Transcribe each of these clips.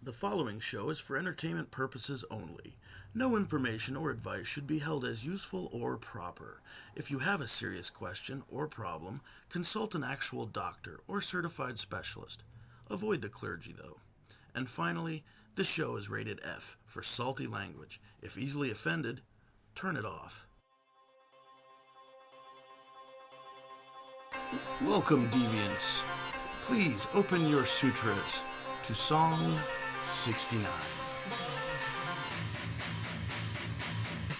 The following show is for entertainment purposes only. No information or advice should be held as useful or proper. If you have a serious question or problem, consult an actual doctor or certified specialist. Avoid the clergy, though. And finally, this show is rated F for salty language. If easily offended, turn it off. Welcome, deviants. Please open your sutras to Song 69.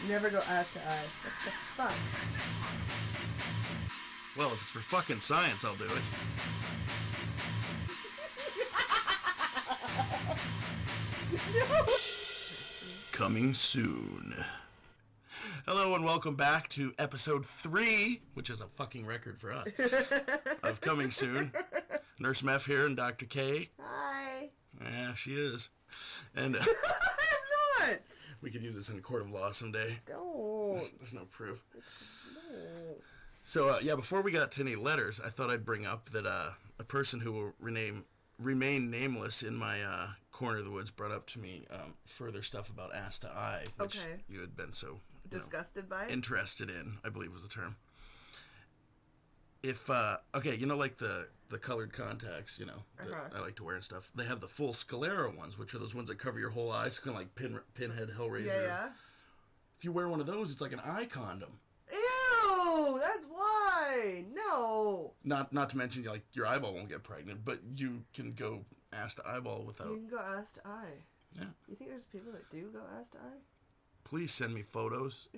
Never go ass to eye. What the fuck? Well, if it's for fucking science, I'll do it. No. Coming soon. Hello and welcome back to episode 3, which is a fucking record for us, of Coming Soon. Nurse Meph here and Dr. K. Hi. Yeah, she is. And I'm not. we could use this in a court of law someday. Don't. There's no proof. No. So, before we got to any letters, I thought I'd bring up that a person who will remain nameless in my corner of the woods brought up to me further stuff about ass to eye, which you had been so disgusted by it? Interested in, I believe was the term. If like the colored contacts, that I like to wear and stuff. They have the full sclera ones, which are those ones that cover your whole eyes, kind of like Pinhead Hellraiser. Yeah. If you wear one of those, it's like an eye condom. Ew, that's why. No. Not to mention, like, your eyeball won't get pregnant, but you can go ass to eyeball without. You can go ass to eye. Yeah. You think there's people that do go ass to eye? Please send me photos.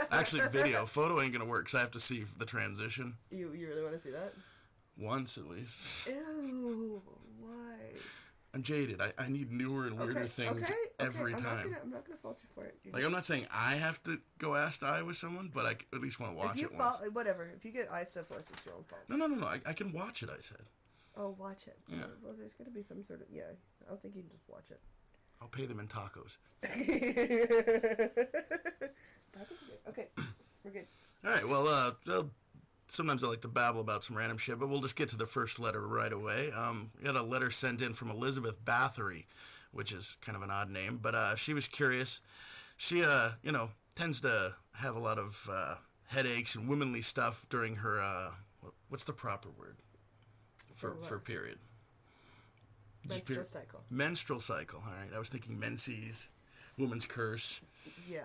Actually, video. Photo ain't gonna work, because I have to see the transition. You really want to see that? Once, at least. Ew, why? I'm jaded. I need newer and weirder things every time. I'm not gonna fault you for it. I'm not saying I have to go ass to eye with someone, but I at least want to watch it once. Whatever. If you get eye syphilis, it's your own fault. No. I can watch it, I said. Oh, watch it. Yeah. Well, there's gonna be some sort of... Yeah, I don't think you can just watch it. I'll pay them in tacos. Okay, we're good. All right, well, sometimes I like to babble about some random shit, but we'll just get to the first letter right away. We got a letter sent in from Elizabeth Bathory, which is kind of an odd name, but she was curious. She, tends to have a lot of headaches and womanly stuff during her, what's the proper word for period? Menstrual cycle. Menstrual cycle, all right. I was thinking menses, woman's curse. Yeah.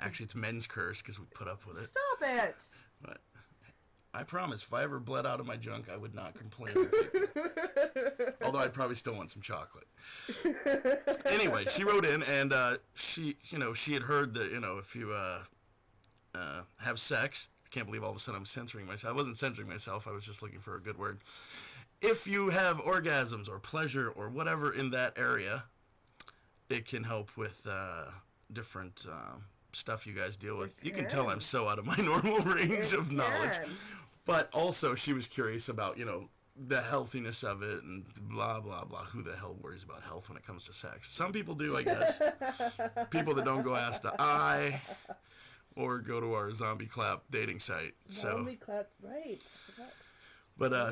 Actually, it's men's curse because we put up with it. Stop it! But I promise, if I ever bled out of my junk, I would not complain. Although I'd probably still want some chocolate. Anyway, she wrote in, and she had heard that, if you have sex, I can't believe all of a sudden I'm censoring myself. I wasn't censoring myself. I was just looking for a good word. If you have orgasms or pleasure or whatever in that area, it can help with different stuff you guys deal with. You can tell I'm so out of my normal range of knowledge. But also, she was curious about, the healthiness of it and blah, blah, blah. Who the hell worries about health when it comes to sex? Some people do, I guess. People that don't go ass to eye or go to our Zombie Clap dating site. Zombie Clap, right. But, I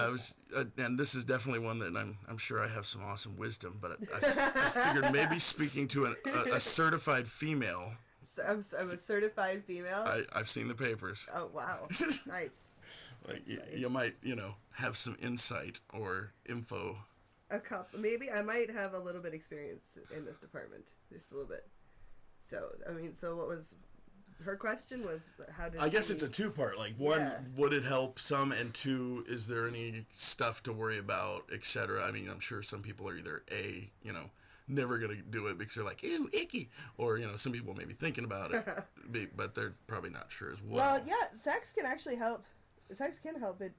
was, and this is definitely one that I'm sure I have some awesome wisdom, but I figured maybe speaking to a certified female. So I'm a certified female? I've seen the papers. Oh, wow. Nice. Like, you might, have some insight or info. Maybe I might have a little bit experience in this department. Just a little bit. So what was... Her question was, how did I guess it's a two-part. Like, one, would it help some? And two, is there any stuff to worry about, etc.? I mean, I'm sure some people are either A, never going to do it because they're like, ew, icky. Or, some people may be thinking about it, but they're probably not sure as well. Well, yeah, sex can actually help. Sex can help it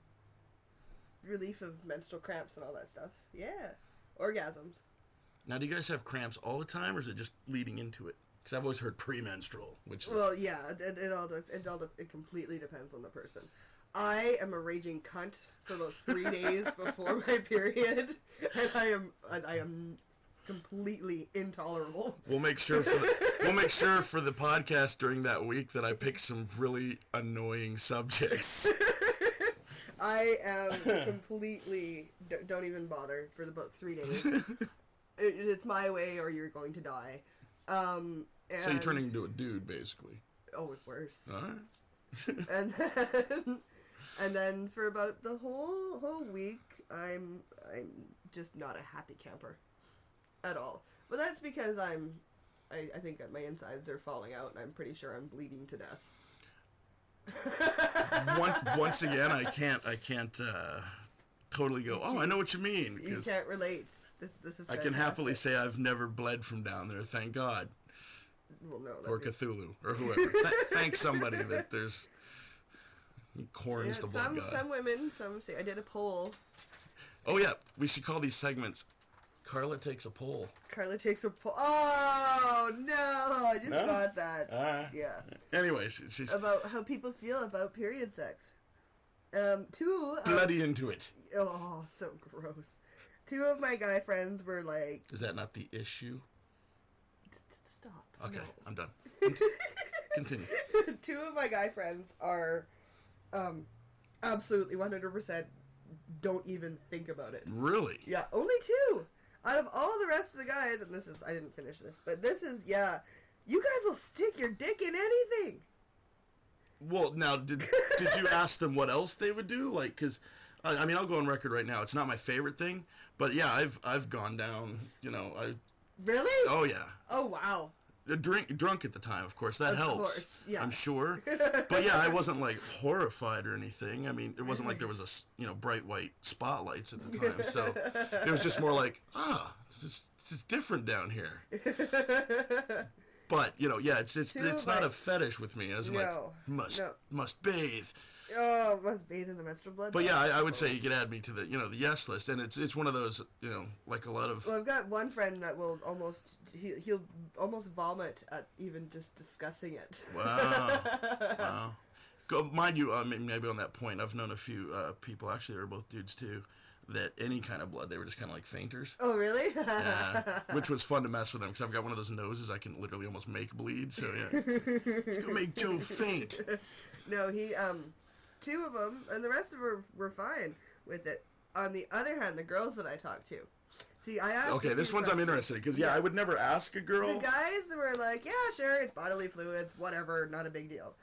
relief of menstrual cramps and all that stuff. Yeah. Orgasms. Now, do you guys have cramps all the time, or is it just leading into it? Because I've always heard premenstrual, which is... Well, yeah, it completely depends on the person. I am a raging cunt for about 3 days before my period, and I am completely intolerable. We'll make sure for the podcast during that week that I pick some really annoying subjects. I am completely don't even bother for about 3 days. It's my way or you're going to die. And, So you're turning into a dude, basically. Oh, it's worse. All right. And then for about the whole week, I'm just not a happy camper at all. But that's because I think that my insides are falling out, and I'm pretty sure I'm bleeding to death. Once again, I can't totally go, oh, I know what you mean. You can't relate. This is I can happily say I've never bled from down there, thank God. Well, no. Or Cthulhu, or whoever. Thank somebody that there's corns the blood god. Some women, some say, I did a poll. Oh, yeah, we should call these segments Carla Takes a Poll. Carla Takes a Poll. Oh, no, I just got that. Yeah. Anyway, she's... About how people feel about period sex. Bloody into it. Oh, so gross. 2 of my guy friends were like... Is that not the issue? Stop. Okay, no. I'm done. Continue. 2 of my guy friends are absolutely 100% don't even think about it. Really? Yeah, only 2. Out of all the rest of the guys, and this is, I didn't finish this, but this is, yeah, you guys will stick your dick in anything. Well, now, did you ask them what else they would do? Like, because, I mean, I'll go on record right now. It's not my favorite thing, but yeah, I've gone down, Really? Oh, yeah. Oh, wow. Drunk at the time, of course. That helps. Of course, yeah. I'm sure. But yeah, I wasn't, like, horrified or anything. I mean, it wasn't like there was bright white spotlights at the time, so it was just more like, it's different down here. But, yeah, it's not a fetish with me, as must bathe. Oh, must bathe in the menstrual blood. But yeah, I would say you could add me to the yes list, and it's one of those like a lot of. Well, I've got one friend that will he'll almost vomit at even just discussing it. Wow. Wow. Mind you, maybe on that point, I've known a few people, actually they were both dudes too, that any kind of blood, they were just kind of like fainters. Oh, really? Yeah, which was fun to mess with them, because I've got one of those noses I can literally almost make bleed, so yeah. Let's go make Joe faint. No, he, 2 of them, and the rest of them were fine with it. On the other hand, the girls that I talked to, see, I asked. Okay, this one's I'm interested in, because I would never ask a girl. The guys were like, yeah, sure, it's bodily fluids, whatever, not a big deal.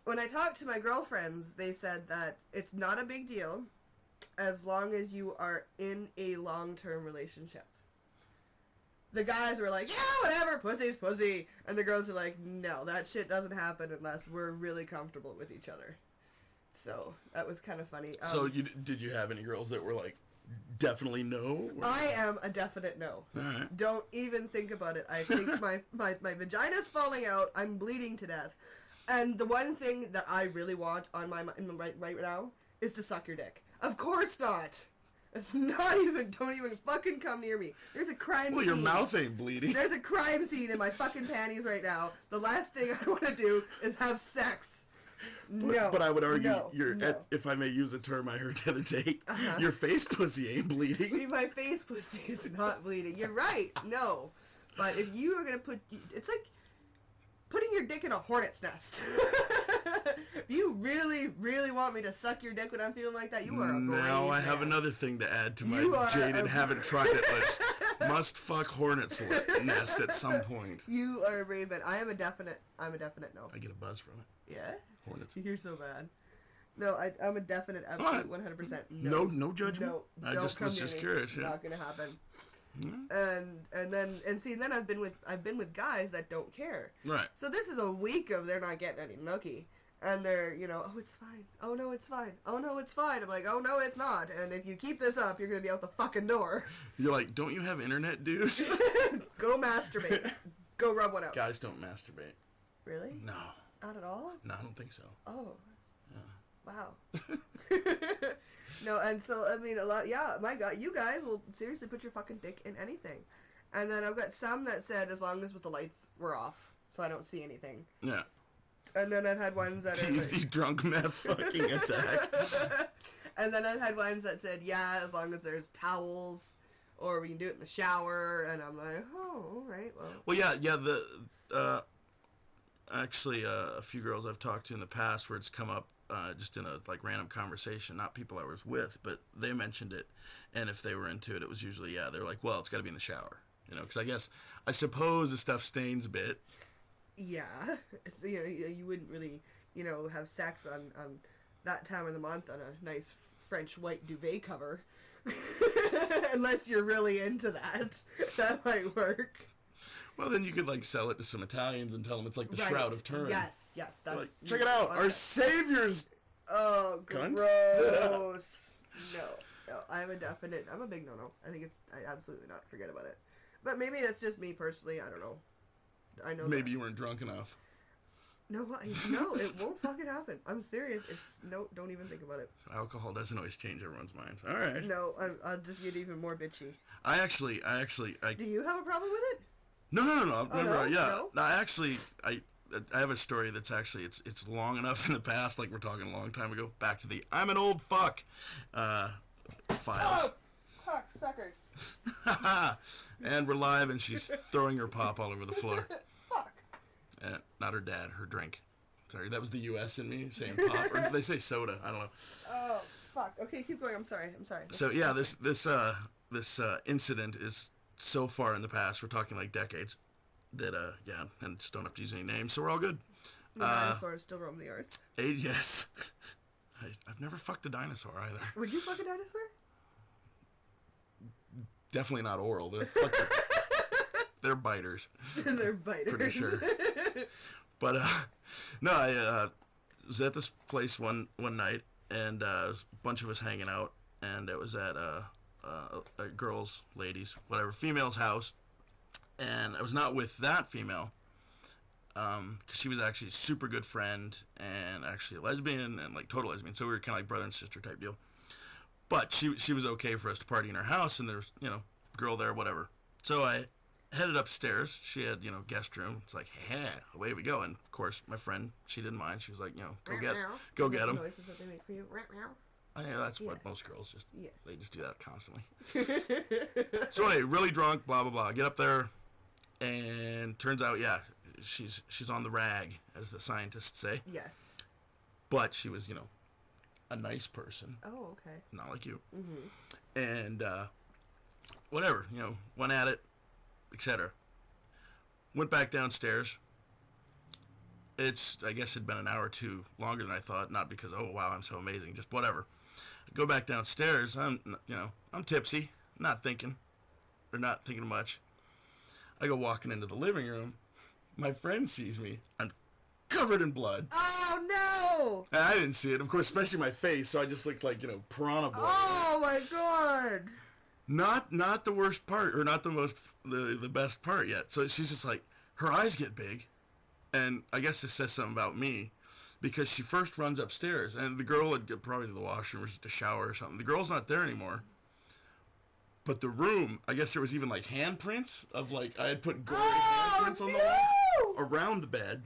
When I talked to my girlfriends, they said that it's not a big deal as long as you are in a long-term relationship. The guys were like, yeah, whatever, pussy's pussy. And the girls are like, no, that shit doesn't happen unless we're really comfortable with each other. So, that was kind of funny. So, did you have any girls that were like, definitely no? Or? I am a definite no. All right. Don't even think about it. I think my vagina's falling out. I'm bleeding to death. And the one thing that I really want on my mind right now is to suck your dick. Of course not. It's not even, don't even fucking come near me. There's a crime scene. Well, your mouth ain't bleeding. There's a crime scene in my fucking panties right now. The last thing I want to do is have sex. But I would argue, if I may use a term I heard the other day, your face pussy ain't bleeding. My face pussy is not bleeding. You're right. No. But if you are going to it's like putting your dick in a hornet's nest. If you really, really want me to suck your dick when I'm feeling like that, you are a brave Now I man. have another thing to add to my jaded haven't tried it list. Must fuck hornet's nest at some point. You are a brave man. I'm a definite no. I get a buzz from it. Yeah? Hornets. You're so bad. No, I'm a definite, absolute 100% no. No judgment? No, I don't just come was near just me. curious. Yeah. Not gonna happen. Mm-hmm. And then I've been with guys that don't care. Right. So this is a week of they're not getting any nookie. And they're, oh, it's fine. Oh, no, it's fine. Oh, no, it's fine. I'm like, oh, no, it's not. And if you keep this up, you're going to be out the fucking door. You're like, don't you have internet, dude? Go masturbate. Go rub one out. Guys don't masturbate. Really? No. Not at all? No, I don't think so. Oh. Yeah. Wow. No, and so, I mean, my God, you guys will seriously put your fucking dick in anything. And then I've got some that said as long as the lights were off, so I don't see anything. Yeah. And then I've had ones that are the drunk meth fucking attack. And then I've had ones that said, yeah, as long as there's towels, or we can do it in the shower, and I'm like, oh, all right, well. Well, yeah, actually, a few girls I've talked to in the past where it's come up just in a, like, random conversation, not people I was with, but they mentioned it, and if they were into it, it was usually, they're like, well, it's got to be in the shower, You know, because I suppose the stuff stains a bit. Yeah. It's, you wouldn't really, have sex on that time of the month on a nice French white duvet cover. Unless you're really into that. That might work. Well, then you could, like, sell it to some Italians and tell them it's like the Shroud of Turin. Yes, that's... Like, check it out, our savior's... Oh, cunt. gross. No, I'm a big no-no. I absolutely not. Forget about it. But maybe it's just me personally, I don't know. I know maybe you weren't drunk enough. No, it won't fucking happen. I'm serious. Don't even think about it. So alcohol doesn't always change everyone's minds. All right. No, I'll just get even more bitchy. I actually. Do you have a problem with it? No. Oh, no? Yeah. No, I have a story that's actually, it's long enough in the past, like we're talking a long time ago. Back to the I'm an old fuck files. Oh, cocksucker. And we're live, and she's throwing her pop all over the floor. Fuck. Not her dad, her drink. Sorry, that was the U.S. in me saying pop, or did they say soda? I don't know. Oh, fuck. Okay, keep going. I'm sorry. So yeah, this incident is so far in the past. We're talking like decades. That and just don't have to use any names, so we're all good. The dinosaurs still roam the earth. Yes. I've never fucked a dinosaur either. Would you fuck a dinosaur? Definitely not oral. They're biters. They're biters. Pretty sure. But no, I was at this place one night, and a bunch of us hanging out, and it was at a girls, ladies, whatever, female's house, and I was not with that female, because she was actually a super good friend, and actually a lesbian, and like total lesbian, so we were kind of like brother and sister type deal. But she was okay for us to party in her house, and there's, girl there, whatever. So I headed upstairs. She had, guest room. It's like, hey, away we go. And of course, my friend, she didn't mind. She was like, go get them. Noises that they make for you. Yeah, that's what most girls just, yes. They just do that constantly. So anyway, really drunk, blah, blah, blah. I get up there, and turns out, yeah, she's on the rag, as the scientists say. Yes. But she was, a nice person. Oh, okay. Not like you. Mm-hmm. And, whatever, went at it, etc. Went back downstairs. I guess it'd been an hour or two longer than I thought, not because, oh, wow, I'm so amazing, just whatever. I go back downstairs, I'm tipsy, not thinking much. I go walking into the living room. My friend sees me. I'm covered in blood. Oh, no! And I didn't see it, of course, especially my face, so I just looked like, piranha blood. Oh, my God! Not the worst part, or not the best part yet. So she's just like, her eyes get big, and I guess it says something about me, because she first runs upstairs, and the girl had probably to the washroom or just a shower or something. The girl's not there anymore. But the room, I guess there was even like handprints of like, I had put gory handprints on the wall around the bed.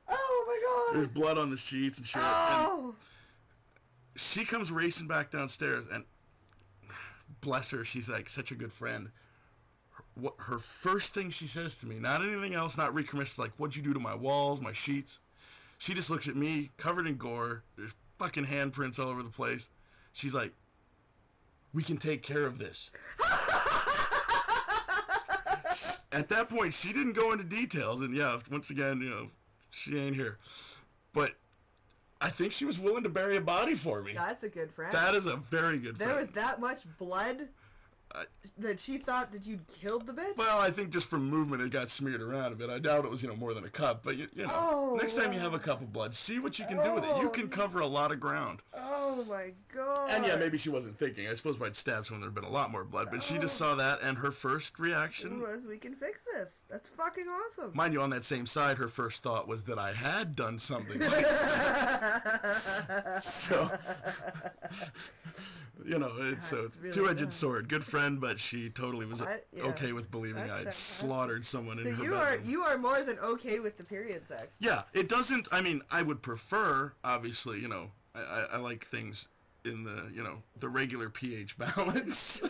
Oh my God! There's blood on the sheets and shit. Oh. And she comes racing back downstairs, and bless her, she's like such a good friend. Her first thing she says to me, not anything else, not recommission, like, what'd you do to my walls, my sheets? She just looks at me, covered in gore. There's fucking handprints all over the place. She's like, we can take care of this. At that point, she didn't go into details, and yeah, once again, she ain't here. But I think she was willing to bury a body for me. That's a good friend. That is a very good friend. There was that much blood that she thought that you'd killed the bitch? Well, I think just from movement it got smeared around a bit. I doubt it was, more than a cup. But, next time you have a cup of blood, see what you can do with it. You can cover a lot of ground. Oh, my God. And, yeah, maybe she wasn't thinking. I suppose if I'd stabbed someone, there would have been a lot more blood. But she just saw that, and her first reaction was, we can fix this. That's fucking awesome. Mind you, on that same side, her first thought was that I had done something like that. So, it's a really two-edged sword. Good friend, but she totally was okay with believing I'd slaughtered someone in her bedroom. So you are more than okay with the period sex. Yeah, it doesn't, I would prefer, obviously, I like things in the regular pH balance.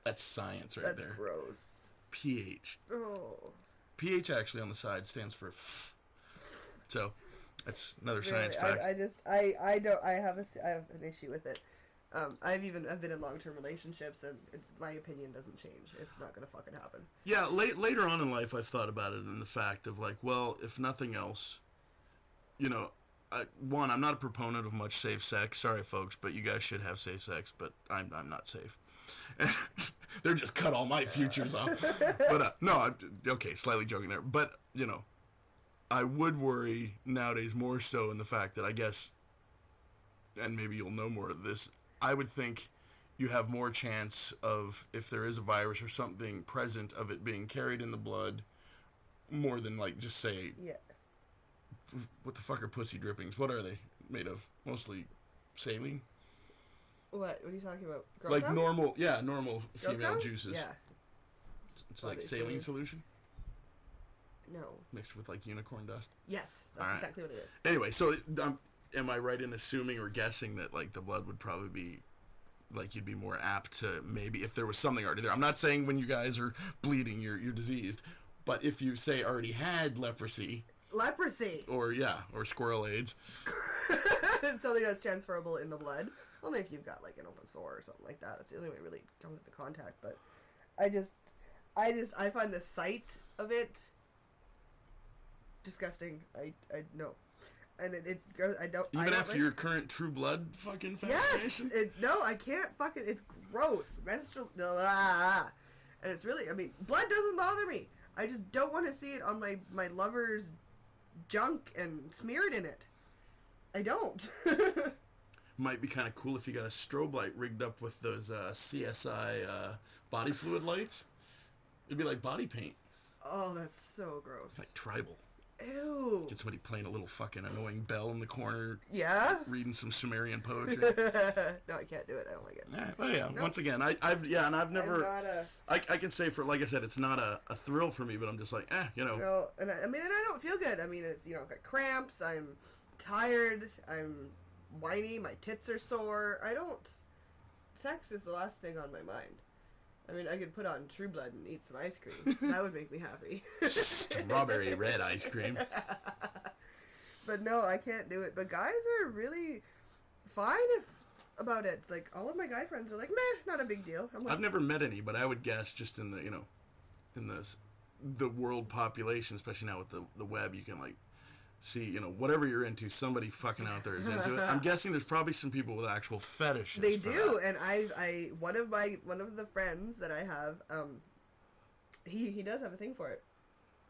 That's science there. That's gross. pH. Oh. pH actually on the side stands for f. So, that's another science fact. I have an issue with it. I've been in long-term relationships, and my opinion doesn't change. It's not gonna fucking happen. Yeah, later on in life, I've thought about it in the fact of like, well, if nothing else, you know, I'm not a proponent of much safe sex. Sorry, folks, but you guys should have safe sex. But I'm not safe. They're just cut all my futures off. But no, okay, slightly joking there. But you know, I would worry nowadays more so in the fact that I guess, and maybe you'll know more of this. I would think you have more chance of, if there is a virus or something present, of it being carried in the blood more than like just say. Yeah. What the fuck are pussy drippings? What are they made of? Mostly saline? What are you talking about? Girl Like cum? normal Girl female cum? juices. Yeah. It's Body like saline fluid. solution No. mixed with like unicorn dust. Yes, that's Alright. exactly what it is. Anyway, so am I right in assuming or guessing that like the blood would probably be like you'd be more apt to maybe if there was something already there. I'm not saying when you guys are bleeding you're diseased, but if you say already had leprosy. Leprosy. Or squirrel AIDS. It's something that's transferable in the blood. Only if you've got like an open sore or something like that. That's the only way it really comes into contact. But I find the sight of it disgusting. I no, and it goes. I don't. Even I don't after like, your current True Blood fucking yes, fascination? no, I can't fucking. It's gross. Menstrual. Blah, and it's really. I mean, blood doesn't bother me. I just don't want to see it on my lover's junk and smeared in it. I don't. Might be kind of cool if you got a strobe light rigged up with those CSI body fluid lights. It'd be like body paint. Oh, that's so gross. Like tribal. Ew. Get somebody playing a little fucking annoying bell in the corner, Yeah? reading some Sumerian poetry. No, I can't do it. I don't like it. All right. Well, yeah. Nope. Once again, I've never. I'm not a... I can say for like I said, it's not a thrill for me, but I'm just like, you know. No, and I mean, and I don't feel good. I mean, it's, you know, I've got cramps. I'm tired. I'm whiny. My tits are sore. I don't. Sex is the last thing on my mind. I mean, I could put on True Blood and eat some ice cream. That would make me happy. Strawberry red ice cream. But no, I can't do it. But guys are really fine about it. Like, all of my guy friends are like, meh, not a big deal. I'm like, I've never met any, but I would guess just in the in the world population, especially now with the web, you can like see, whatever you're into, somebody fucking out there is into it. I'm guessing there's probably some people with actual fetishes. They for do, that. and I one of the friends that I have, he does have a thing for it.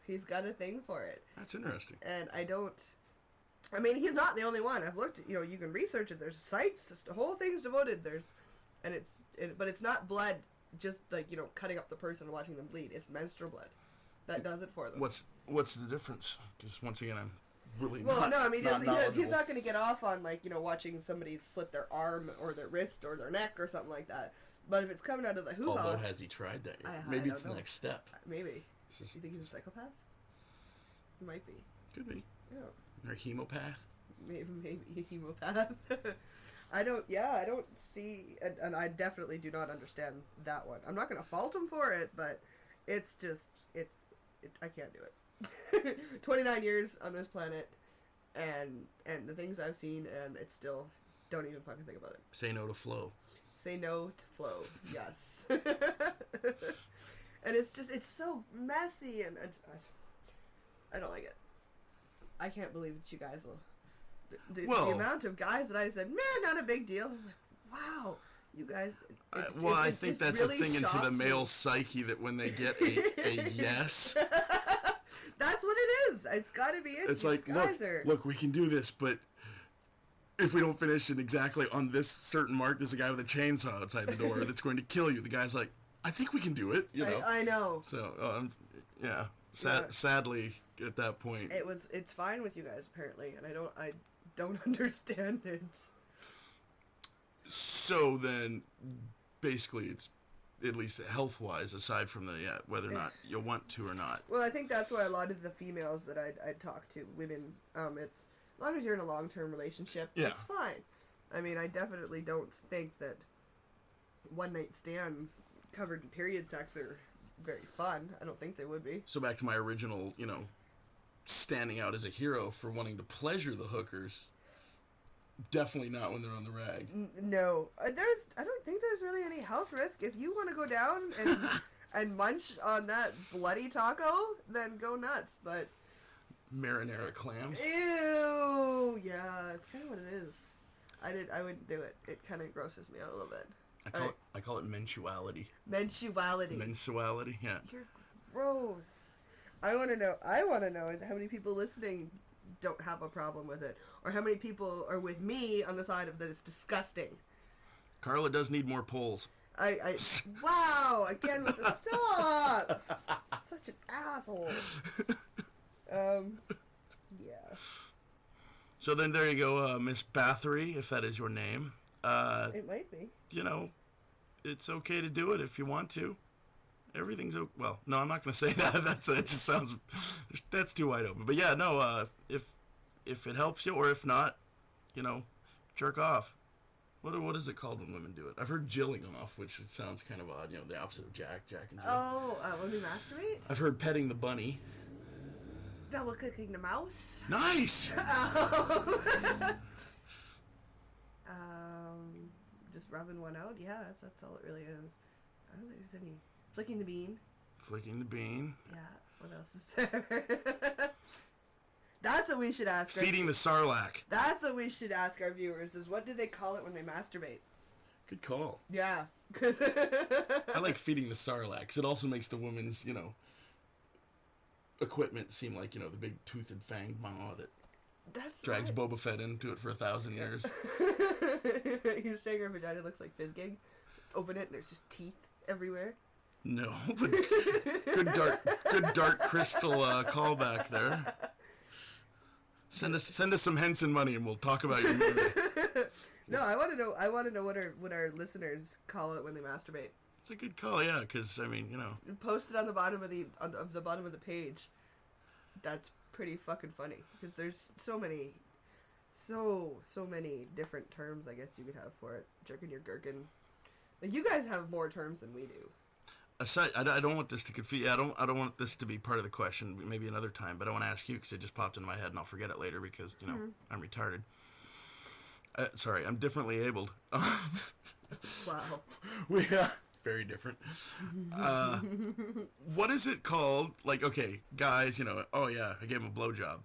He's got a thing for it. That's interesting. And I mean, he's not the only one. I've looked, you can research it. There's sites, the whole thing's devoted. But it's not blood, just like, cutting up the person and watching them bleed. It's menstrual blood that does it for them. What's the difference? Because once again, I'm really well, not, no, I mean, not he's not going to get off on, like, watching somebody slit their arm or their wrist or their neck or something like that. But if it's coming out of the hoo-ha... Although, has he tried that yet? I Maybe don't it's the know. next step. Maybe. You think he's a psychopath? He might be. Could be. Yeah. Or a hemopath. Maybe a hemopath. I don't see, and I definitely do not understand that one. I'm not going to fault him for it, but it's just, I can't do it. 29 years on this planet, and the things I've seen, and it's still, don't even fucking think about it. Say no to flow. Say no to flow, yes. And it's just, it's so messy, and I don't like it. I can't believe that you guys will... The amount of guys that I said, man, not a big deal. I'm like, wow, you guys. I think that's really a thing into the male psyche that when they get a yes. That's what it is. It's got to be it. It's like, look, we can do this, but if we don't finish it exactly on this certain mark, there's a guy with a chainsaw outside the door that's going to kill you. The guy's like, I think we can do it. I know. So, yeah. Sadly, at that point, it's fine with you guys apparently, and I don't understand it. So then, basically, it's at least health-wise, aside from whether or not you want to or not. Well, I think that's why a lot of the females that I'd talk to, women, it's as long as you're in a long-term relationship, it's fine. I mean, I definitely don't think that one-night stands covered in period sex are very fun. I don't think they would be. So back to my original, standing out as a hero for wanting to pleasure the hookers. Definitely not when they're on the rag. No, I don't think there's really any health risk. If you want to go down and munch on that bloody taco, then go nuts. But Marinara clams. ew, yeah, it's kind of what it is. I wouldn't do it. It kind of grosses me out a little bit. I call it mensuality. Mensuality. Mensuality, yeah. You're gross. I want to know is how many people listening don't have a problem with it, or how many people are with me on the side of that it's disgusting. Carla does need more polls. Wow, again with the stop. Such an asshole. Yeah. So then there you go, Miss Bathory, if that is your name. It might be. You know, it's okay to do it if you want to. Everything's okay. Well, no, I'm not going to say that. It just sounds, that's too wide open. But yeah, no, if it helps you, or if not, you know, jerk off. What is it called when women do it? I've heard jilling off, which sounds kind of odd. You know, the opposite of Jack and Jill. Oh, when we masturbate? I've heard petting the bunny. Double clicking the mouse. Nice! Just rubbing one out. Yeah, that's all it really is. I don't think there's any. Flicking the bean. Flicking the bean. Yeah. What else is there? That's what we should ask. Feeding the sarlacc. That's what we should ask our viewers: is what do they call it when they masturbate? Good call. Yeah. I like feeding the sarlacc because it also makes the woman's, you know, equipment seem like, you know, the big toothed fanged maw that drags Boba Fett into it for 1,000 years. You're saying her vagina looks like Fizzgig? Open it and there's just teeth everywhere. No, but good dark crystal callback there. Send us some Henson money and we'll talk about your movie. No, I want to know what our listeners call it when they masturbate. It's a good call, yeah, because I mean, you know, post it on the bottom of the bottom of the page. That's pretty fucking funny because there's so many different terms I guess you could have for it. Jerking your gherkin. Like, you guys have more terms than we do. Aside, I don't want this to confuse. I don't want this to be part of the question. Maybe another time, but I want to ask you because it just popped into my head, and I'll forget it later because you know I'm retarded. Sorry, I'm differently abled. Wow. We very different. What is it called? Like, okay, guys, you know, oh yeah, I gave him a blowjob,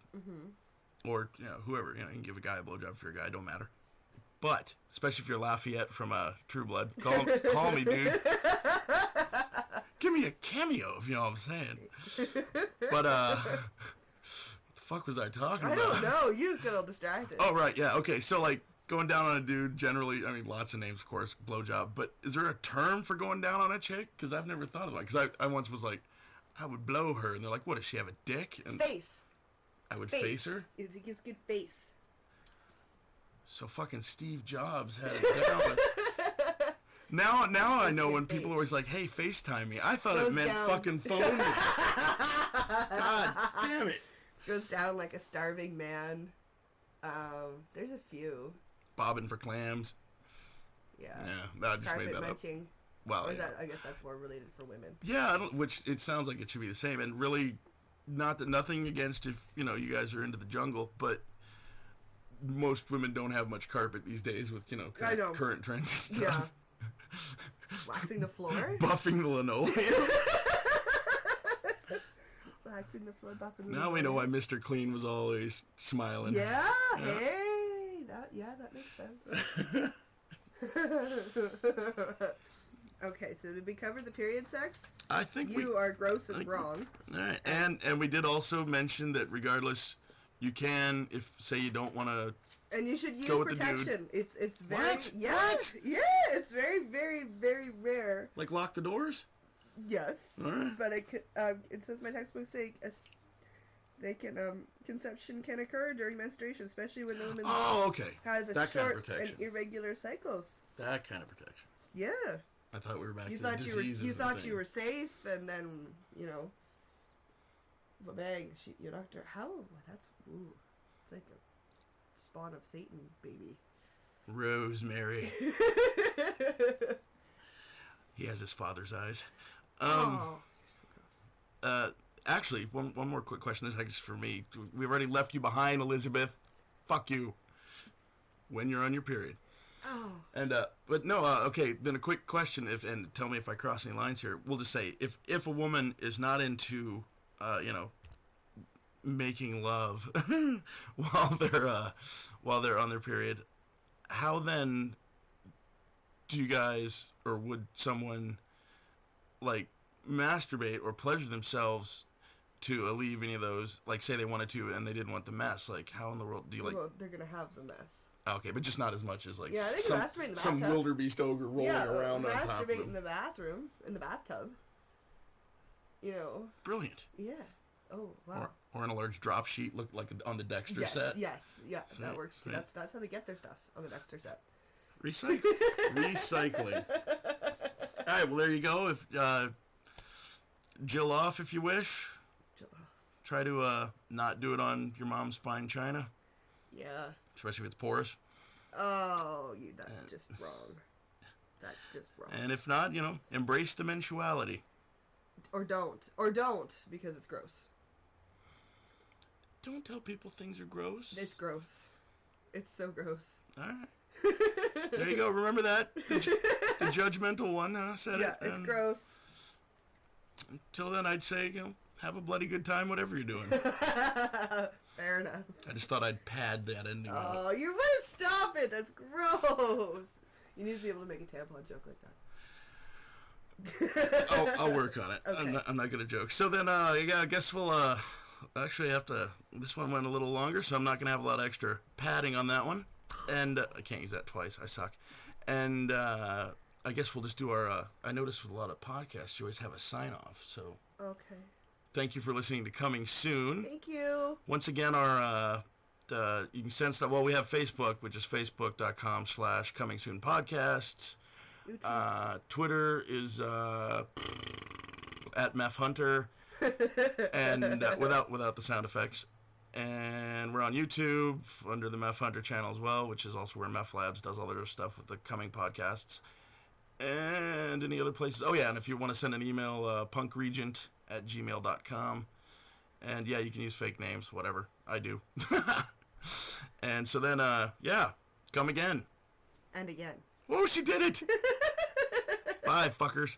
or you know, whoever, you know, you can give a guy a blowjob if you're a guy, don't matter. But especially if you're Lafayette from True Blood, call me, dude. Give me a cameo, if you know what I'm saying. But what the fuck was I talking about? I don't know. You just got all distracted. Oh right, yeah, okay. So like going down on a dude, generally, I mean, lots of names, of course, blowjob. But is there a term for going down on a chick? Because I've never thought of that. Because I once was like, I would blow her, and they're like, what, does she have a dick? And it's face. I would face her? It gives good face. So fucking Steve Jobs had it down. Now I know when people are always like, hey, FaceTime me. I thought it meant fucking phone me. God damn it. Goes down like a starving man. There's a few. Bobbing for clams. Yeah. Yeah, I just Carpet made that munching. up. Well, or yeah. I guess that's more related for women. Yeah, which it sounds like it should be the same. And really, nothing against if, you know, you guys are into the jungle, but most women don't have much carpet these days with, you know, current trends and stuff. Yeah. Waxing the floor? Buffing the linoleum. Waxing the floor, buffing the Now we know why Mr. Clean was always smiling. Yeah, hey! That makes sense. Okay, so did we cover the period sex? I think you are gross and wrong. All right, and we did also mention that regardless, you can, if say you don't want to. And you should use protection. It's very what? It's very very very rare. Like lock the doors. Yes. All right. But it says my textbook say conception can occur during menstruation, especially when the woman has a short and irregular cycles. That kind of protection. Yeah. I thought we were back to the diseases. You thought you were safe, and then, you know, bang, you knocked her. How? That's, it's like a spawn of Satan, baby. Rosemary. He has his father's eyes. Oh, you're so gross. Actually, one more quick question. This is for me. We've already left you behind, Elizabeth. Fuck you. when you're on your period. Oh. And but no, okay. Then a quick question, and tell me if I cross any lines here. We'll just say if a woman is not into, making love while they're on their period, how then do you guys, or would someone like masturbate or pleasure themselves to alleviate any of those? Like, say they wanted to and they didn't want the mess. Like, how in the world do you like? Well, they're gonna have the mess. Okay, but just not as much as like Yeah, they can masturbate in the some bathtub. wildebeest ogre rolling around on top of masturbate them. in the bathroom, in the bathtub. You know. Brilliant. Yeah. Oh wow. Or in a large drop sheet, look like on the Dexter set. Yes, yeah, Sweet, that works too. sweet. That's how they get their stuff on the Dexter set. Recycling. All right, well there you go. If Jill off if you wish. Jill off. Try to not do it on your mom's fine china, Yeah. especially if it's porous. Oh, that's just wrong. That's just wrong. And if not, embrace the mensuality. Or don't, because it's gross. Don't tell people things are gross. It's gross. It's so gross. All right. There you go. Remember that? The judgmental one said it. Yeah, it's gross. Until then, I'd say, have a bloody good time, whatever you're doing. Fair enough. I just thought I'd pad that ending. Oh, you better stop it. That's gross. You need to be able to make a tampon joke like that. I'll work on it. Okay. I'm not gonna joke. So then, I guess we'll actually have to. This one went a little longer, so I'm not gonna have a lot of extra padding on that one. And I can't use that twice. I suck. And I guess we'll just do our. I noticed with a lot of podcasts, you always have a sign off. So Okay. thank you for listening to Coming Soon. Thank you. Once again, our you can send stuff. Well, we have Facebook, which is facebook.com/Coming Soon Podcasts. Twitter is at meph-hunter, and without the sound effects. And we're on YouTube under the Meph Hunter channel as well, which is also where Meph Labs does all their stuff with the coming podcasts. And any other places. Oh yeah, and if you want to send an email, punkregent@gmail.com. And yeah, you can use fake names, whatever. I do. And so then, come again. And again. Oh, she did it! Bye, fuckers.